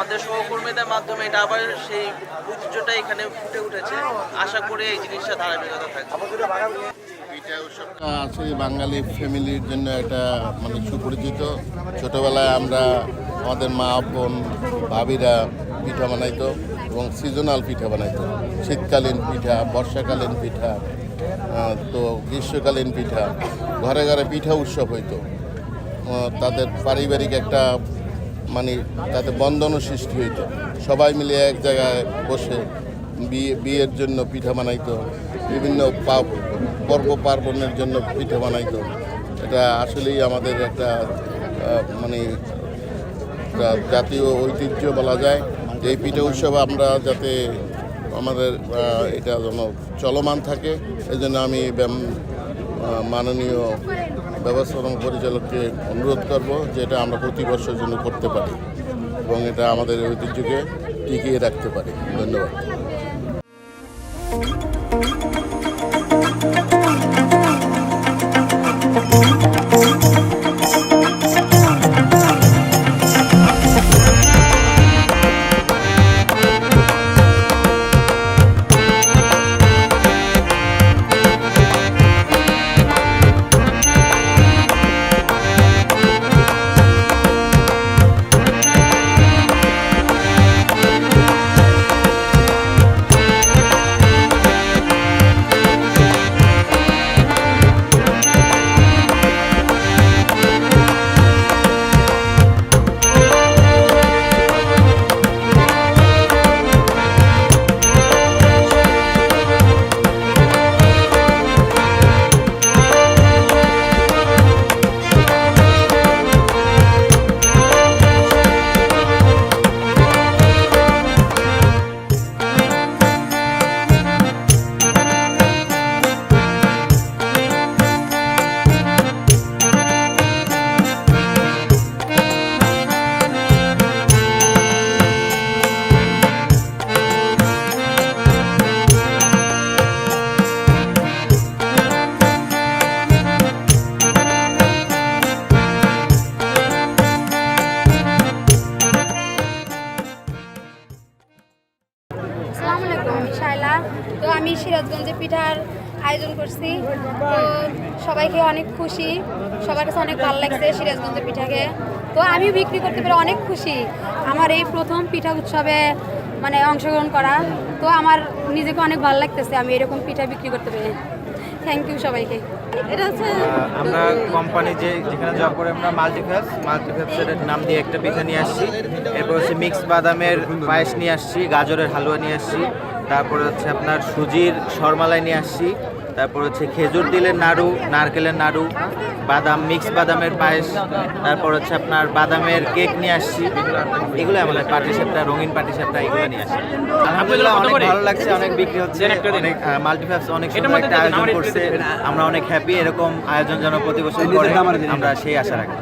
আমাদের সহকর্মীদের মাধ্যমে এটা আবার সেই ঐতিহ্যটা এখানে ফুটে উঠেছে। আশা করি এই জিনিসটা ধারাবাহিকতা থাকবে। পিঠা উৎসবটা আসলে বাঙালি ফ্যামিলির জন্য একটা মানে সুপরিচিত। ছোটোবেলায় আমরা আমাদের মা বোন ভাবিরা পিঠা বানাইতো এবং সিজনাল পিঠা বানাইতো। শীতকালীন পিঠা, বর্ষাকালীন পিঠা, তো গ্রীষ্মকালীন পিঠা, ঘরে ঘরে পিঠা উৎসব হইতো। তাদের পারিবারিক একটা মানে তাতে বন্ধনও সৃষ্টি হইতো। সবাই মিলে এক জায়গায় বসে বিয়ের জন্য পিঠা বানাইতো, বিভিন্ন পর্ব পার্বণের জন্য পিঠা বানাইতো। এটা আসলেই আমাদের একটা মানে জাতীয় ঐতিহ্য বলা যায়। এই পিঠা উৎসব আমরা যাতে আমাদের এটা যেন চলমান থাকে, এই জন্য আমি মাননীয় ব্যবস্থাপনা পরিচালককে অনুরোধ করব যে এটা আমরা প্রতি বছরের জন্য করতে পারি এবং এটা আমাদের ঐতিহ্যকে টিকিয়ে রাখতে পারি। ধন্যবাদ। তো আমি সিরাজগঞ্জে পিঠার আয়োজন করছি, তো সবাইকে অনেক খুশি, সবার কাছে অনেক ভালো লাগছে সিরাজগঞ্জের পিঠাকে। তো আমি বিক্রি করতে পেরে অনেক খুশি। আমার এই প্রথম পিঠা উৎসবে মানে অংশগ্রহণ করা, তো আমার নিজেকে অনেক ভালো লাগতেছে আমি এরকম পিঠা বিক্রি করতে পেরে। থ্যাংক ইউ সবাইকে। এটা হচ্ছে আমরা কোম্পানি যেখানে জব করে আমরা মাল্টিফ্যাপসের নাম দিয়ে একটা পিঠা নিয়ে আসছি। এরপর হচ্ছে মিক্স বাদামের পায়েস নিয়ে আসছি, গাজরের হালুয়া নিয়ে আসছি, তারপরে হচ্ছে আপনার সুজির শরমালাই নিয়ে আসছি, তারপর হচ্ছে খেজুর দিলের নাড়ু, নারকেলের নাড়ু, বাদাম মিক্স বাদামের পায়েস, তারপর হচ্ছে আপনার বাদামের কেক নিয়ে আসছি। এগুলো আমাদের পাটিসাপটা, রঙিন পাটিসাপটা এগুলো নিয়ে আসছি। আলহামদুলিল্লাহ অনেক ভালো লাগছে, অনেক বিক্রি হচ্ছে, অনেক মাল্টিফ্যাপস অনেক সুন্দর একটা আয়োজন করছে। আমরা অনেক হ্যাপি, এরকম আয়োজন যেন প্রতি বছর করে আমরা সেই আশা রাখি।